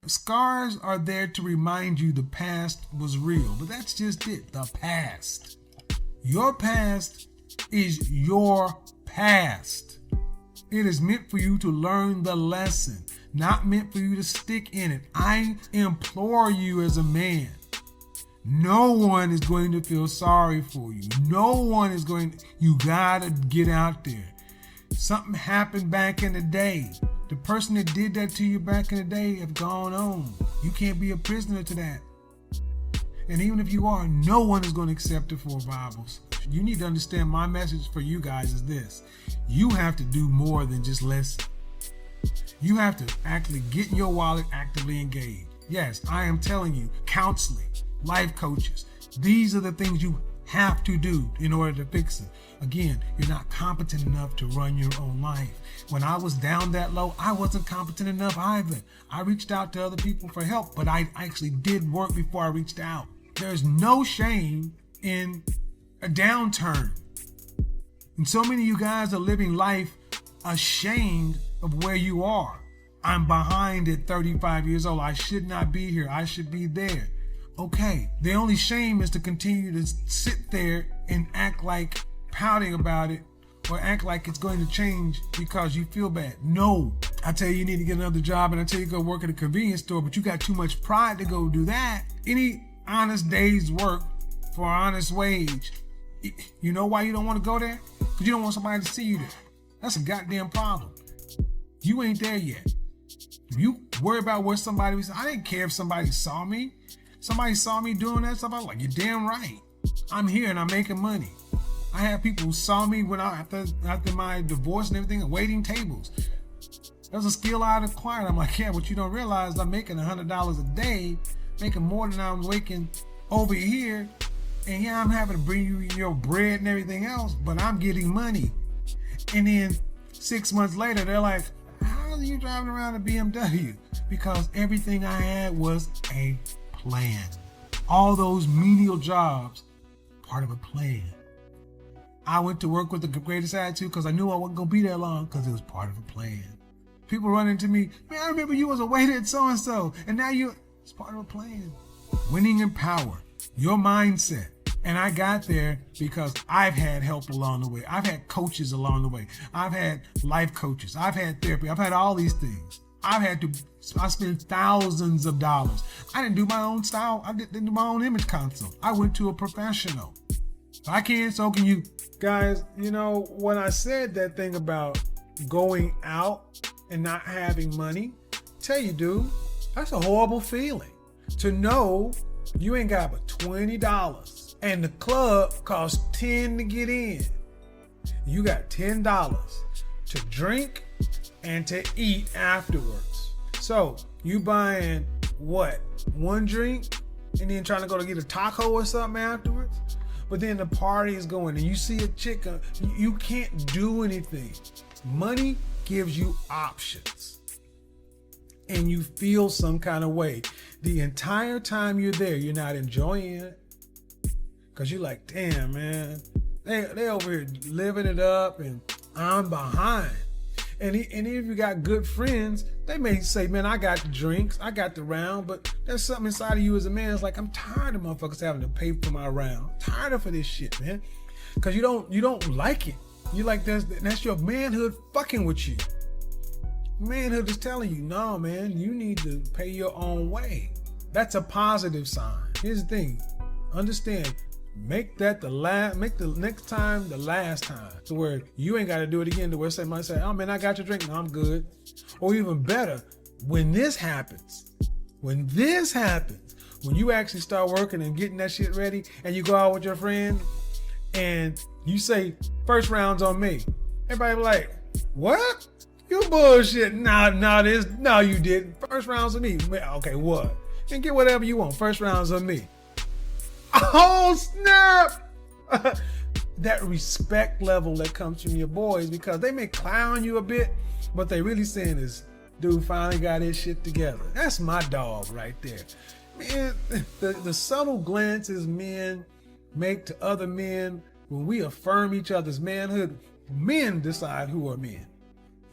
Scars are there to remind you the past was real, but that's just it, the past. Your past is your past. It is meant for you to learn the lesson, not meant for you to stick in it. I implore you as a man, no one is going to feel sorry for you. No one is you gotta get out there. Something happened back in the day. The person that did that to you back in the day have gone on. You can't be a prisoner to that. And even if you are, no one is going to accept it for Bibles. You need to understand my message for you guys is this. You have to do more than just listen. You have to actually get in your wallet, actively engaged. Yes, I am telling you, counseling, life coaches, these are the things you have to do in order to fix it. Again, you're not competent enough to run your own life. When I was down that low, I wasn't competent enough either. I reached out to other people for help, but I actually did work before I reached out. There's no shame in a downturn. And so many of you guys are living life ashamed of where you are. I'm behind at 35 years old. I should not be here. I should be there. Okay, the only shame is to continue to sit there and act like pouting about it or act like it's going to change because you feel bad. No, I tell you need to get another job and I tell you go work at a convenience store, but you got too much pride to go do that. Any honest day's work for an honest wage. You know why you don't want to go there? Because you don't want somebody to see you there. That's a goddamn problem. You ain't there yet. If you worry about what somebody was, I didn't care if somebody saw me. Somebody saw me doing that stuff. I was like, you're damn right. I'm here and I'm making money. I had people who saw me when after my divorce and everything, waiting tables. That was a skill I had acquired. I'm like, yeah, but you don't realize I'm making $100 a day, making more than I'm making over here. And yeah, I'm having to bring you your bread and everything else, but I'm getting money. And then 6 months later, they're like, how are you driving around a BMW? Because everything I had was a plan. All those menial jobs, part of a plan. I went to work with the greatest attitude because I knew I wasn't going to be there long because it was part of a plan. People run into me, man, I remember you was a waiter at so-and-so, and now it's part of a plan. Winning in power, your mindset. And I got there because I've had help along the way. I've had coaches along the way. I've had life coaches. I've had therapy. I've had all these things. I spent thousands of dollars. I didn't do my own style. I didn't do my own image consult. I went to a professional. I can, so can you. Guys, you know, when I said that thing about going out and not having money, tell you, dude, that's a horrible feeling. To know you ain't got but $20 and the club costs $10 to get in. You got $10 to drink and to eat afterwards. So you buying what? One drink and then trying to go to get a taco or something afterwards? But then the party is going and you see a chick, you can't do anything. Money gives you options and you feel some kind of way. The entire time you're there, you're not enjoying it because you're like, damn, man, they over here living it up and I'm behind. And if you got good friends, they may say, man, I got the drinks, I got the round, but there's something inside of you as a man. It's like, I'm tired of motherfuckers having to pay for my round. I'm tired of this shit, man. Because you don't like it. You like that's your manhood fucking with you. Manhood is telling you, no, man, you need to pay your own way. That's a positive sign. Here's the thing. Understand. Make the next time the last time, to where you ain't got to do it again, to where somebody say, oh man, I got your drink, no, I'm good. Or even better, when this happens, when you actually start working and getting that shit ready and you go out with your friend and you say, first round's on me. Everybody be like, what? You bullshit. No, you didn't. First round's on me. Okay, what? And get whatever you want. First round's on me. Oh, snap! That respect level that comes from your boys, because they may clown you a bit, but they really saying is, dude finally got his shit together. That's my dog right there. Man, the subtle glances men make to other men when we affirm each other's manhood, men decide who are men.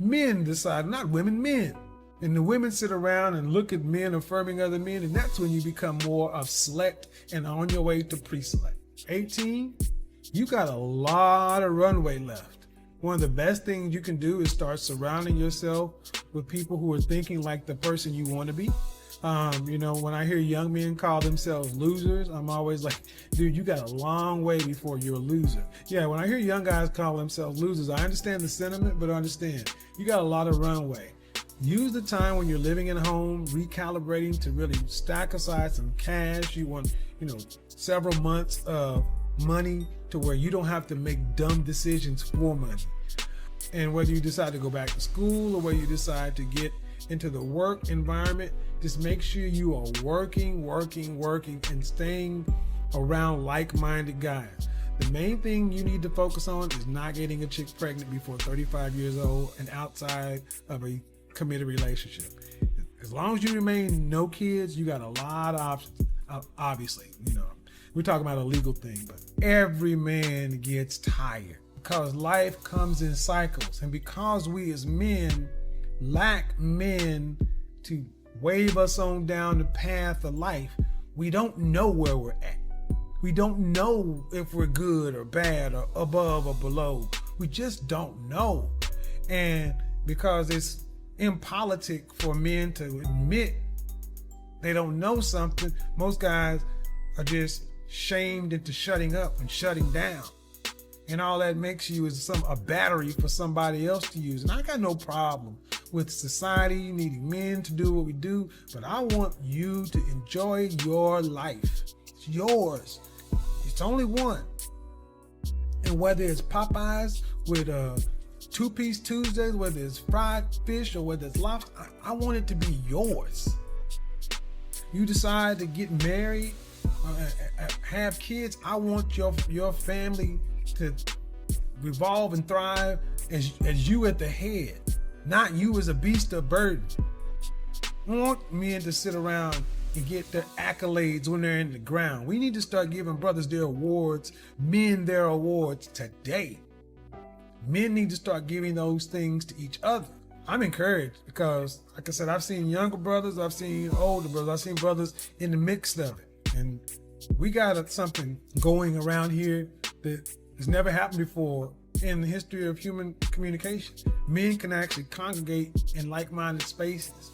Men decide, not women, men. And the women sit around and look at men affirming other men, and that's when you become more of select and on your way to pre-select. 18, you got a lot of runway left. One of the best things you can do is start surrounding yourself with people who are thinking like the person you want to be. When I hear young men call themselves losers, I'm always like, dude, you got a long way before you're a loser. Yeah, when I hear young guys call themselves losers, I understand the sentiment, but understand, you got a lot of runway. Use the time when you're living at home, recalibrating to really stack aside some cash. You want, several months of money to where you don't have to make dumb decisions for money. And whether you decide to go back to school or whether you decide to get into the work environment, just make sure you are working, and staying around like-minded guys. The main thing you need to focus on is not getting a chick pregnant before 35 years old and outside of a committed relationship. As long as you remain no kids, you got a lot of options. Obviously, we're talking about a legal thing, but every man gets tired because life comes in cycles. And because we as men lack men to wave us on down the path of life, we don't know where we're at. We don't know if we're good or bad or above or below. We just don't know. And because it's impolitic for men to admit they don't know something, most guys are just shamed into shutting up and shutting down. And all that makes you is a battery for somebody else to use. And I got no problem with society needing men to do what we do, but I want you to enjoy your life. It's yours. It's only one. And whether it's Popeyes with two-piece Tuesdays, whether it's fried fish or whether it's lobster, I want it to be yours. You decide to get married, have kids, I want your family to revolve and thrive as you at the head, not you as a beast of burden. I want men to sit around and get their accolades when they're in the ground. We need to start giving brothers their awards, men their awards today. Men need to start giving those things to each other. I'm encouraged because, like I said, I've seen younger brothers, I've seen older brothers, I've seen brothers in the mix of it. And we got something going around here that has never happened before in the history of human communication. Men can actually congregate in like-minded spaces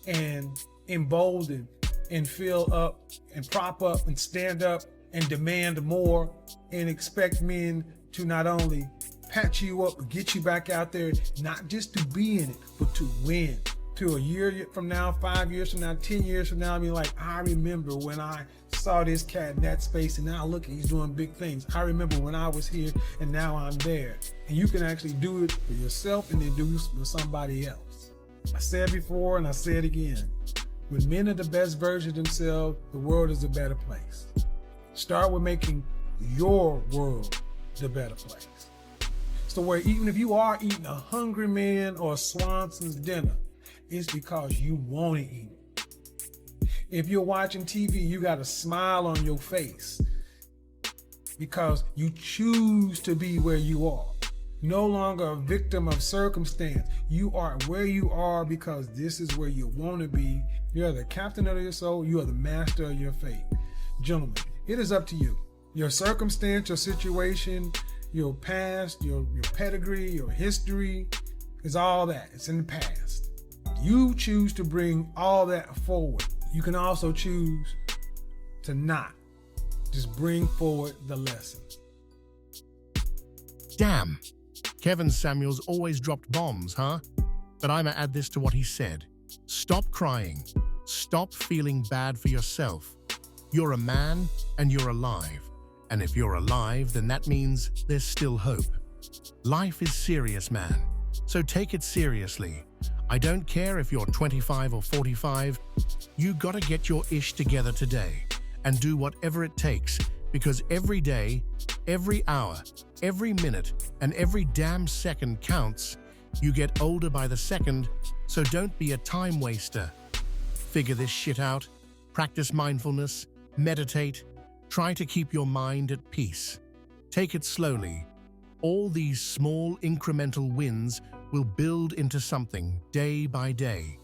and embolden and fill up and prop up and stand up and demand more and expect men to not only patch you up and get you back out there, not just to be in it, but to win. To a year from now, 5 years from now, 10 years from now, I mean, like, I remember when I saw this cat in that space and now look, he's doing big things. I remember when I was here and now I'm there. And you can actually do it for yourself and then do it for somebody else. I said before and I say it again. When men are the best version of themselves, the world is a better place. Start with making your world the better place. So where even if you are eating a Hungry Man or Swanson's dinner, it's because you want to eat it. If you're watching TV, you got a smile on your face because you choose to be where you are. No longer a victim of circumstance. You are where you are because this is where you want to be. You're the captain of your soul. You are the master of your fate. Gentlemen, it is up to you. Your circumstance, your situation, your past, your pedigree, your history is all that. It's in the past. You choose to bring all that forward. You can also choose to not. Just bring forward the lesson. Damn. Kevin Samuels always dropped bombs, huh? But I'ma add this to what he said. Stop crying. Stop feeling bad for yourself. You're a man and you're alive. And if you're alive, then that means there's still hope. Life is serious, man. So take it seriously. I don't care if you're 25 or 45. You gotta get your ish together today and do whatever it takes, because every day, every hour, every minute, and every damn second counts. You get older by the second, so don't be a time waster. Figure this shit out. Practice mindfulness. Meditate. Try to keep your mind at peace. Take it slowly. All these small incremental wins will build into something day by day.